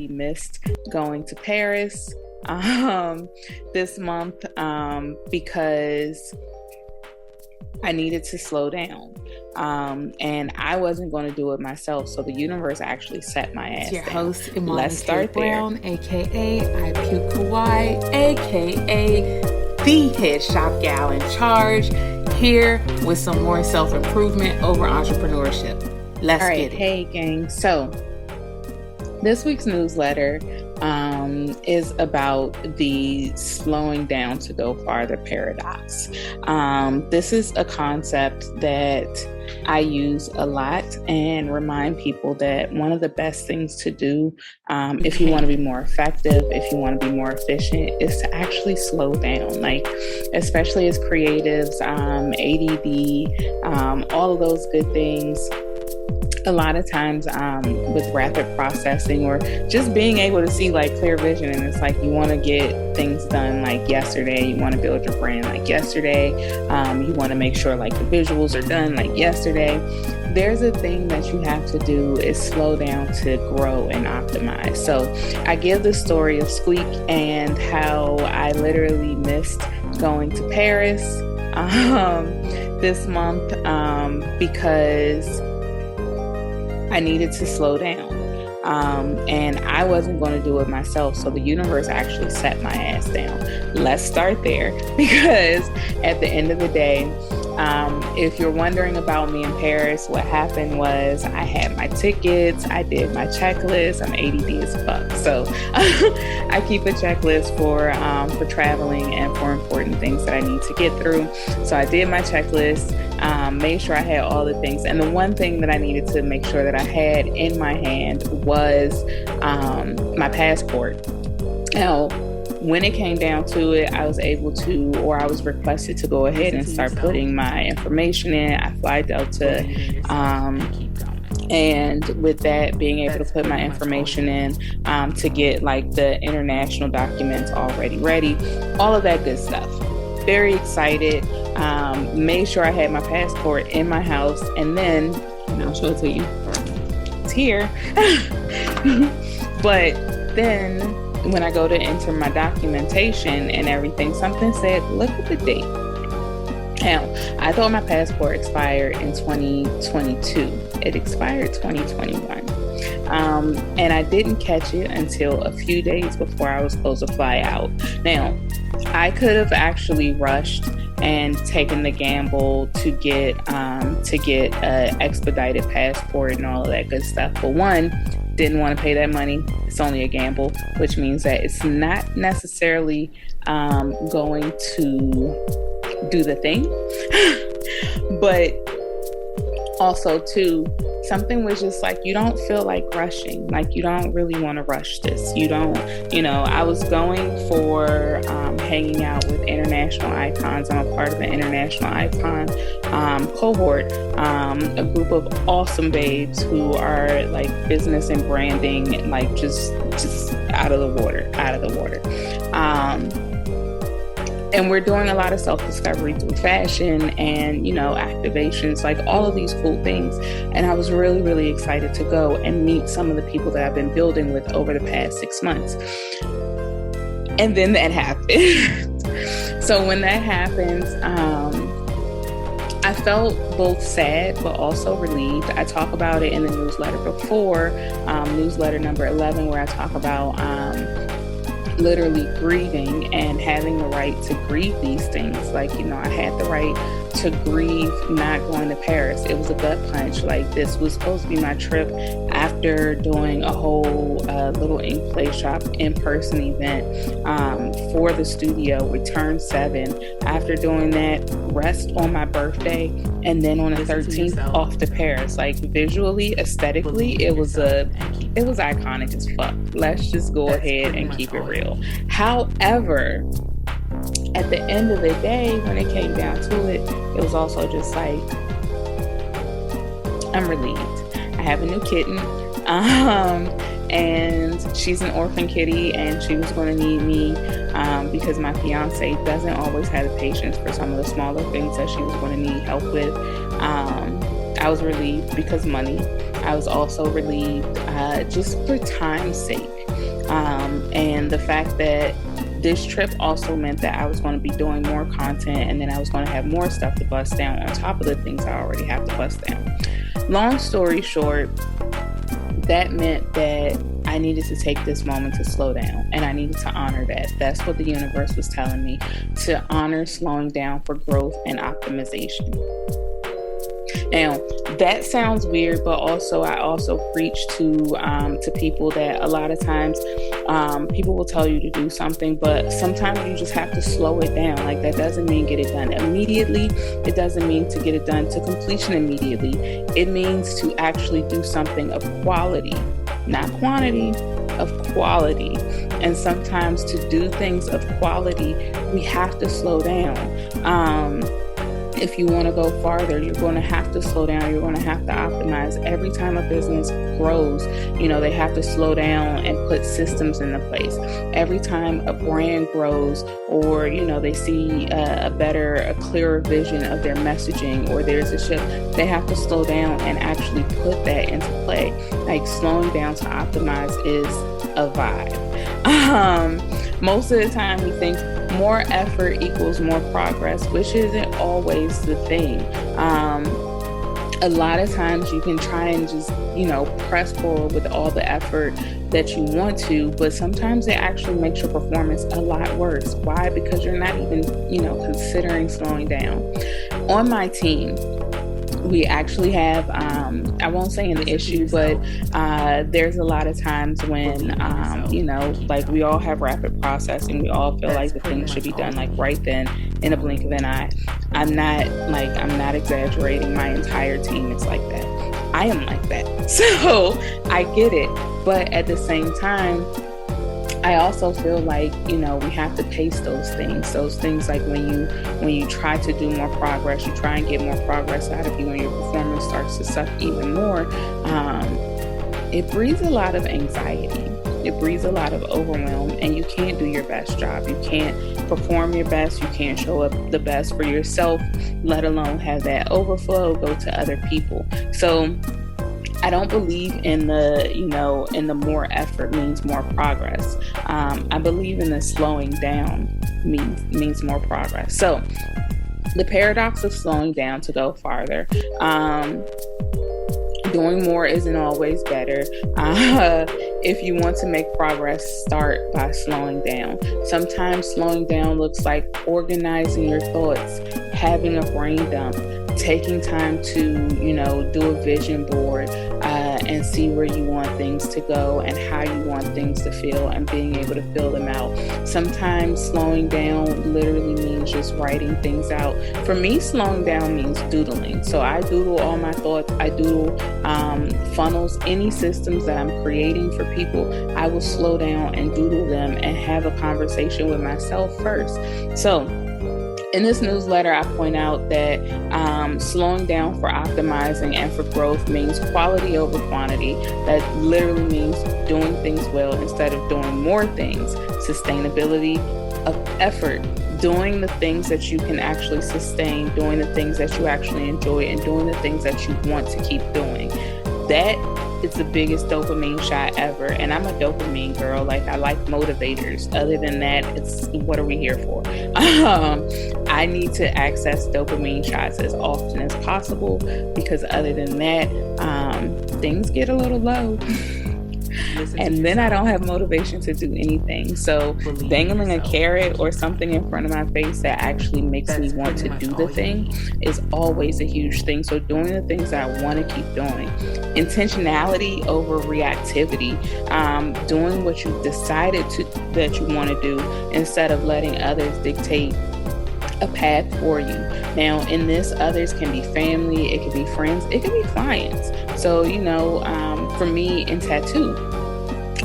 literally missed going to Paris this month because I needed to slow down. And I wasn't going to do it myself. So the universe actually set my ass It's your down. host, Imani Let's start Brown, aka ipukekawaii, aka the head shop gal in charge, here with some more self-improvement over entrepreneurship. Let's get it. Hey gang. So this week's newsletter is about the slowing down to go farther paradox. This is a concept that I use a lot and remind people that one of the best things to do if you want to be more effective, if you want to be more efficient, is to actually slow down. Like, especially as creatives, ADD, all of those good things. A lot of times with rapid processing or just being able to see like clear vision, and it's like you want to get things done like yesterday, you want to build your brand like yesterday, you want to make sure like the visuals are done like yesterday. There's a thing that you have to do is slow down to grow and optimize. So I give the story of Squeak and how I literally missed going to Paris this month because I needed to slow down. And I wasn't going to do it myself. So the universe actually set my ass down. Let's start there, because at the end of the day, if you're wondering about me in Paris, what happened was I had my tickets, I did my checklist. I'm ADD as fuck, so I keep a checklist for traveling and for important things that I need to get through. So I did my checklist, made sure I had all the things, and the one thing that I needed to make sure that I had in my hand was my passport. Now, when it came down to it, I was able to, or I was requested to go ahead and start putting my information in. I fly Delta, and with that, being able to put my information in to get like the international documents already ready, all of that good stuff. Very excited. Made sure I had my passport in my house, and then I'll show it to you. It's here. But then when I go to enter my documentation and everything, something said, look at the date. Now, I thought my passport expired in 2022. It expired 2021. And I didn't catch it until a few days before I was supposed to fly out. Now, I could have actually rushed and taken the gamble to get an expedited passport and all of that good stuff. But one, didn't want to pay that money. It's only a gamble, which means that it's not necessarily going to do the thing. But also too, something was just like, you don't feel like rushing. Like, you don't really want to rush this. You don't, I was going for hanging out with international icons. I'm a part of an international icon cohort, a group of awesome babes who are like business and branding, like just out of the water. And we're doing a lot of self-discovery through fashion and, activations, like all of these cool things. And I was really, really excited to go and meet some of the people that I've been building with over the past 6 months. And then that happened. So when that happens, I felt both sad, but also relieved. I talk about it in the newsletter before, newsletter number 11, where I talk about literally grieving and having the right to grieve these things. Like, I had the right to grieve not going to Paris. It was a gut punch. Like, this was supposed to be my trip after doing a whole little ink play shop in-person event for the studio, Return 7. After doing that, rest on my birthday, and then on the 13th off to Paris. Like, visually, aesthetically, it was iconic as fuck. Let's just go ahead and keep it real. However, at the end of the day, when it came down to it, it was also just like, I'm relieved. I have a new kitten, and she's an orphan kitty, and she was going to need me because my fiance doesn't always have the patience for some of the smaller things that she was going to need help with. I was relieved because money. I was also relieved just for time's sake. And the fact that this trip also meant that I was going to be doing more content, and then I was going to have more stuff to bust down on top of the things I already have to bust down. Long story short, that meant that I needed to take this moment to slow down, and I needed to honor that. That's what the universe was telling me, to honor slowing down for growth and optimization. Now, that sounds weird, but I also preach to people that a lot of times people will tell you to do something, but sometimes you just have to slow it down. Like, that doesn't mean get it done immediately. It doesn't mean to get it done to completion immediately. It means to actually do something of quality, not quantity, of quality. And sometimes to do things of quality, we have to slow down. If you want to go farther, you're going to have to slow down. You're going to have to optimize. Every time a business grows, they have to slow down and put systems into place. Every time a brand grows, or, they see a clearer vision of their messaging, or there's a shift, they have to slow down and actually put that into play. Like, slowing down to optimize is a vibe. Most of the time we think more effort equals more progress, which isn't always the thing. A lot of times you can try and just, press forward with all the effort that you want to, but sometimes it actually makes your performance a lot worse. Why? Because you're not even, considering slowing down. On my team, we actually have, I won't say an issue, but there's a lot of times when, like, we all have rapid processing. We all feel like the things should be done like right then, in a blink of an eye. I'm not exaggerating. My entire team is like that. I am like that. So I get it. But at the same time, I also feel like, we have to pace those things like when you try to do more progress, you try and get more progress out of you, and your performance starts to suck even more. It breeds a lot of anxiety. It breeds a lot of overwhelm, and you can't do your best job. You can't perform your best. You can't show up the best for yourself, let alone have that overflow go to other people. So I don't believe in the more effort means more progress. I believe in the slowing down means more progress. So the paradox of slowing down to go farther. Doing more isn't always better. If you want to make progress, start by slowing down. Sometimes slowing down looks like organizing your thoughts, having a brain dump, taking time to, do a vision board and see where you want things to go and how you want things to feel, and being able to fill them out. Sometimes slowing down literally means just writing things out. For me, slowing down means doodling. So I doodle all my thoughts. I doodle funnels, any systems that I'm creating for people. I will slow down and doodle them and have a conversation with myself first. So in this newsletter, I point out that slowing down for optimizing and for growth means quality over quantity. That literally means doing things well instead of doing more things. Sustainability of effort, doing the things that you can actually sustain, doing the things that you actually enjoy, and doing the things that you want to keep doing. That is the biggest dopamine shot ever. And I'm a dopamine girl. Like, I like motivators. Other than that, it's what are we here for? I need to access dopamine shots as often as possible, because other than that, things get a little low. And then I don't have motivation to do anything. So dangling a carrot or something in front of my face that actually makes me want to do the thing is always a huge thing. So doing the things that I want to keep doing. Intentionality over reactivity. Doing what you've decided that you want to do instead of letting others dictate a path for you. Now, in this, others can be family, it can be friends, it can be clients. So, for me in tattoo,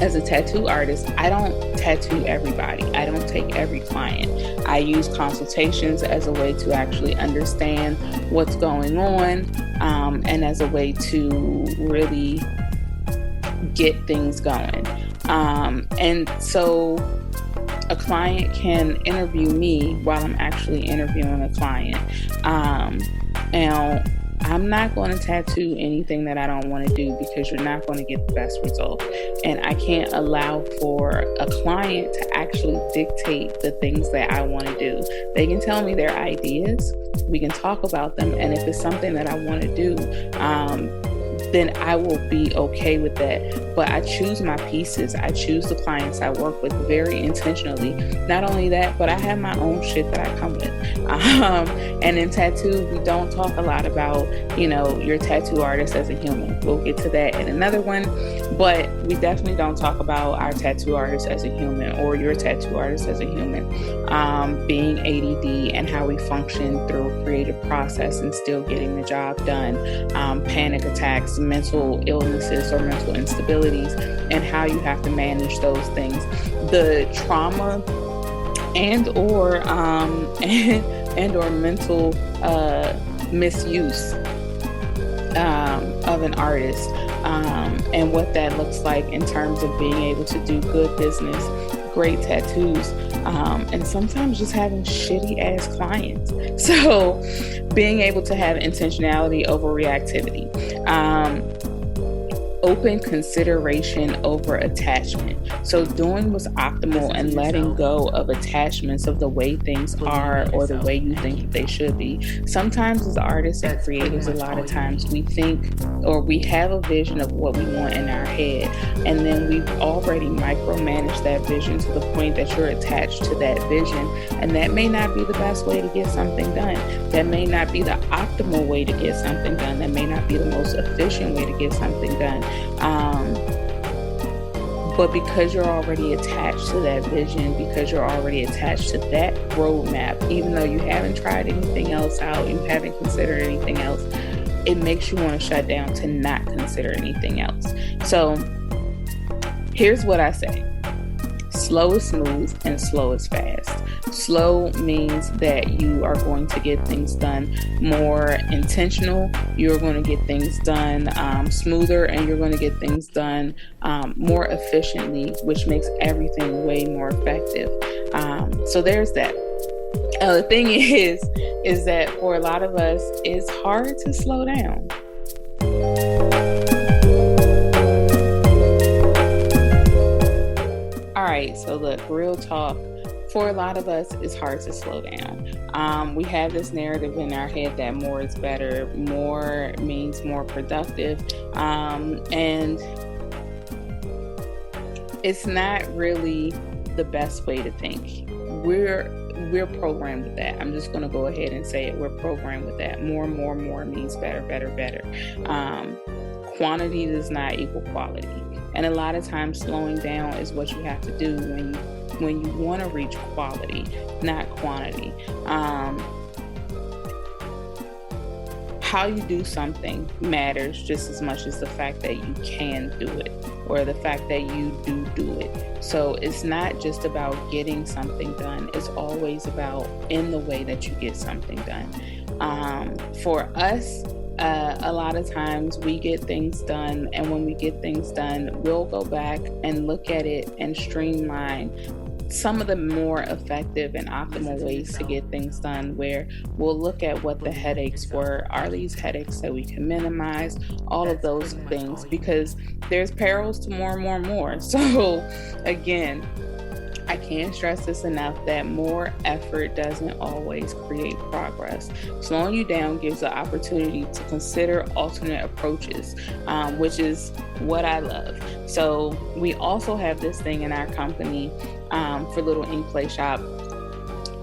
as a tattoo artist, I don't tattoo everybody. I don't take every client. I use consultations as a way to actually understand what's going on, and as a way to really get things going. And so a client can interview me while I'm actually interviewing a client. Now, I'm not going to tattoo anything that I don't want to do, because you're not going to get the best result. And I can't allow for a client to actually dictate the things that I want to do. They can tell me their ideas, we can talk about them, and if it's something that I want to do, then I will be okay with that. But I choose my pieces. I choose the clients I work with very intentionally. Not only that, but I have my own shit that I come with. And in tattoo, we don't talk a lot about, your tattoo artist as a human. We'll get to that in another one. But we definitely don't talk about our tattoo artist as a human, or your tattoo artist as a human. Being ADD and how we function through a creative process and still getting the job done. Panic attacks, mental illnesses or mental instabilities, and how you have to manage those things. The trauma and or mental misuse of an artist, and what that looks like in terms of being able to do good business, great tattoos, and sometimes just having shitty ass clients. So being able to have intentionality over reactivity, open consideration over attachment. So doing what's optimal and letting go of attachments of the way things are or the way you think that they should be. Sometimes as artists and creatives, a lot of times we think, or we have a vision of what we want in our head, and then we've already micromanaged that vision to the point that you're attached to that vision, and that may not be the best way to get something done. That may not be the optimal way to get something done. That may not be the most efficient way to get something done. But because you're already attached to that vision, because you're already attached to that roadmap, even though you haven't tried anything else out, you haven't considered anything else, it makes you want to shut down to not consider anything else. So here's what I say. Slow is smooth and slow is fast. Slow means that you are going to get things done more intentional. You're going to get things done smoother, and you're going to get things done more efficiently, which makes everything way more effective. So there's that. The thing is that for a lot of us, it's hard to slow down. All right, so look, real talk. For a lot of us, it's hard to slow down. We have this narrative in our head that more is better, more means more productive, and it's not really the best way to think. We're programmed with that. I'm just going to go ahead and say it. We're programmed with that. More means better. Quantity does not equal quality. And a lot of times slowing down is what you have to do when you want to reach quality, not quantity. How you do something matters just as much as the fact that you can do it, or the fact that you do it. So it's not just about getting something done. It's always about in the way that you get something done. For us, a lot of times we get things done, and when we get things done, we'll go back and look at it and streamline some of the more effective and optimal ways to get things done, where we'll look at what the headaches were. Are these headaches that we can minimize? All of those things, because there's perils to more. So again, I can't stress this enough that more effort doesn't always create progress. Slowing you down gives the opportunity to consider alternate approaches, which is what I love. So we also have this thing in our company for Little Ink Play Shop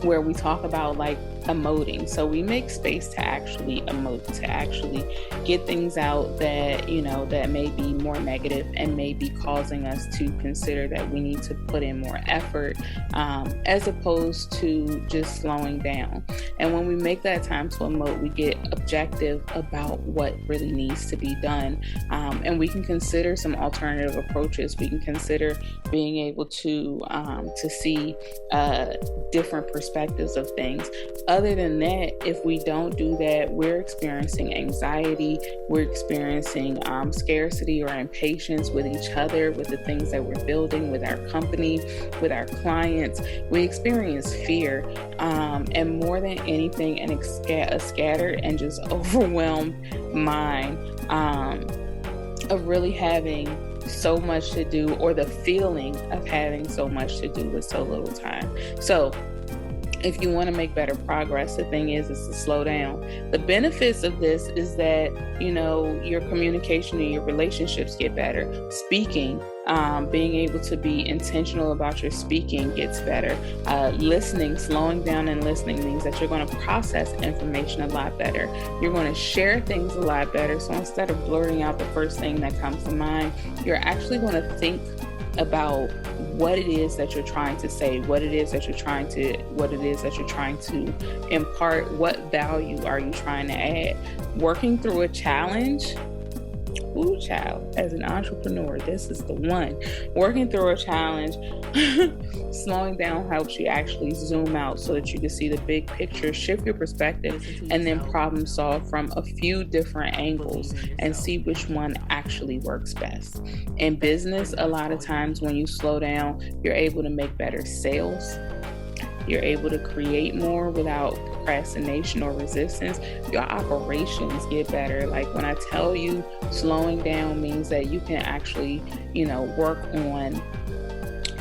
where we talk about like emoting. So we make space to actually emote, to actually get things out that, that may be more negative and may be causing us to consider that we need to put in more effort, as opposed to just slowing down. And when we make that time to emote, we get objective about what really needs to be done. And we can consider some alternative approaches. We can consider being able to see different perspectives of things. Other than that, if we don't do that, we're experiencing anxiety, we're experiencing scarcity or impatience with each other, with the things that we're building, with our company, with our clients. We experience fear, and more than anything, a scattered and just overwhelmed mind of really having so much to do, or the feeling of having so much to do with so little time. So if you want to make better progress, the thing is to slow down. The benefits of this is that, your communication and your relationships get better. Speaking, being able to be intentional about your speaking gets better. Listening, slowing down and listening means that you're going to process information a lot better. You're going to share things a lot better. So instead of blurting out the first thing that comes to mind, you're actually going to think about what it is that you're trying to say, what it is that you're trying to impart, what value are you trying to add. Working through a challenge, child, as an entrepreneur, this is the one. Working through a challenge, slowing down helps you actually zoom out so that you can see the big picture, shift your perspective, and then problem solve from a few different angles and see which one actually works best. In business, a lot of times when you slow down, you're able to make better sales. You're able to create more without procrastination or resistance. Your operations get better. Like when I tell you slowing down means that you can actually, work on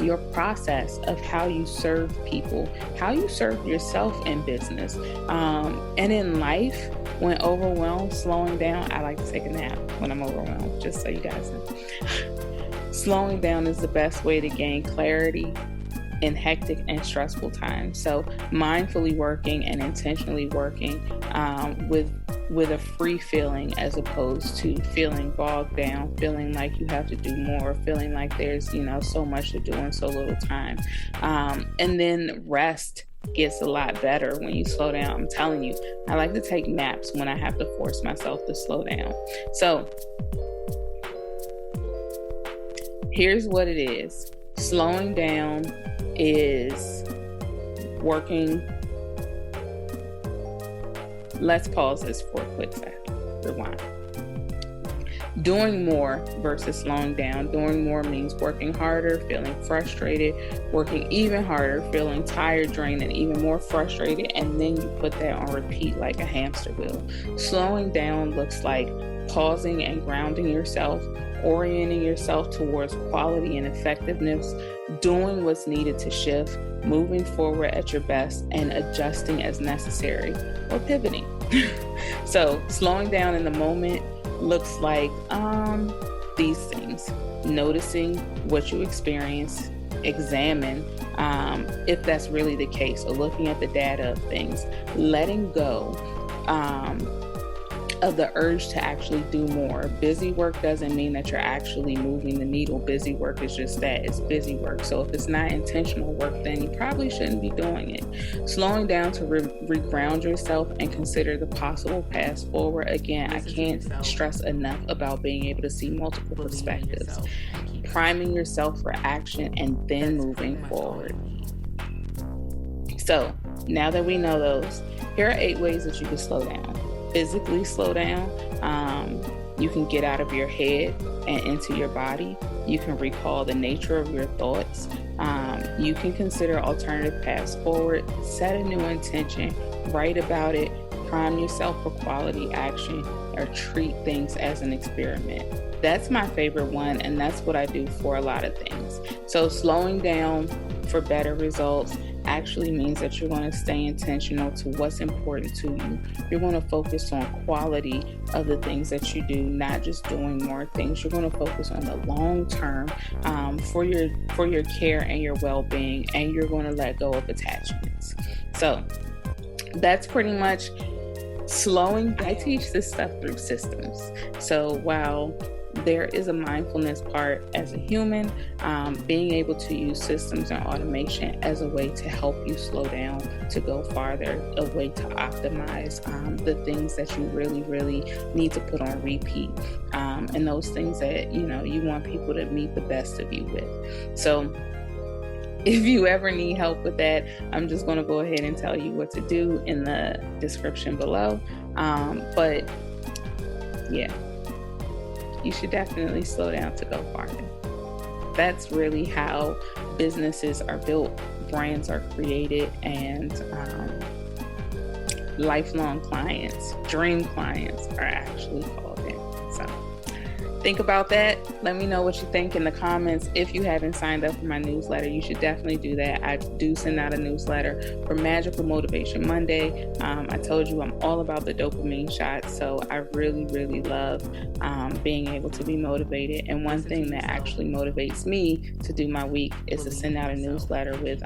your process of how you serve people, how you serve yourself in business. And in life, when overwhelmed, slowing down, I like to take a nap when I'm overwhelmed, just so you guys know. Slowing down is the best way to gain clarity in hectic and stressful times. So mindfully working and intentionally working with a free feeling, as opposed to feeling bogged down, feeling like you have to do more, feeling like there's so much to do in so little time. And then rest gets a lot better when you slow down. I'm telling you, I like to take naps when I have to force myself to slow down. So here's what it is. Slowing down is working. Let's pause this for a quick second. Rewind. Doing more versus slowing down. Doing more means working harder, feeling frustrated, working even harder, feeling tired, drained, and even more frustrated, and then you put that on repeat like a hamster wheel. Slowing down looks like pausing and grounding yourself, orienting yourself towards quality and effectiveness, doing what's needed to shift, moving forward at your best, and adjusting as necessary, or pivoting. So slowing down in the moment looks like these things: noticing what you experience, examine if that's really the case, or looking at the data of things, letting go of the urge to actually do more. Busy work doesn't mean that you're actually moving the needle. Busy work is just that, it's busy work. So if it's not intentional work, then you probably shouldn't be doing it. Slowing down to reground yourself and consider the possible paths forward. Again, I can't stress enough about being able to see multiple perspectives. Priming yourself for action and then moving forward. So now that we know those, here are 8 ways that you can slow down. Physically slow down. You can get out of your head and into your body. You can recall the nature of your thoughts. You can consider alternative paths forward. Set a new intention. Write about it. Prime yourself for quality action, or treat things as an experiment. That's my favorite one, and that's what I do for a lot of things. So slowing down for better results actually means that you're going to stay intentional to what's important to you. You're going to focus on quality of the things that you do, not just doing more things. You're going to focus on the long term for your care and your well-being, and you're going to let go of attachments. So that's pretty much slowing. I teach this stuff through systems. So while there is a mindfulness part as a human, being able to use systems and automation as a way to help you slow down, to go farther, a way to optimize the things that you really, really need to put on repeat, and those things that you want people to meet the best of you with. So if you ever need help with that, I'm just going to go ahead and tell you what to do in the description below. But yeah, you should definitely slow down to go farther. That's really how businesses are built, brands are created, and lifelong clients, dream clients are actually called in. So think about that. Let me know what you think in the comments. If you haven't signed up for my newsletter, you should definitely do that. I do send out a newsletter for Magical Motivation Monday. I told you I'm all about the dopamine shot, so I really, really love being able to be motivated. And one thing that actually motivates me to do my week is to send out a newsletter with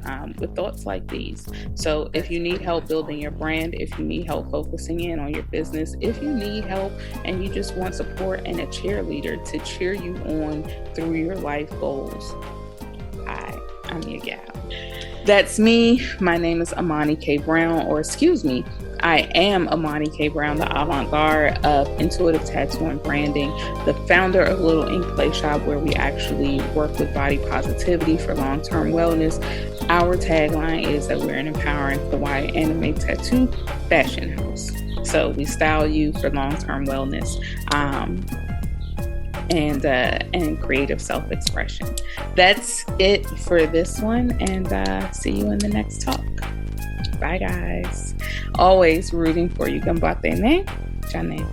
thoughts like these. So if you need help building your brand, if you need help focusing in on your business, if you need help and you just want support and a cheerleader to cheer you on through your life goals, I'm your gal. That's me. My name is Imani K. Brown, or excuse me, I am Imani K. Brown, the avant-garde of intuitive tattoo and branding, the founder of Little Ink Play Shop, where we actually work with body positivity for long-term wellness. Our tagline is that we're an empowering kawaii anime tattoo fashion house. So we style you for long-term wellness and creative self-expression. That's it for this one, and see you in the next talk. Bye, guys. Always rooting for you. Gambate ne? Jane.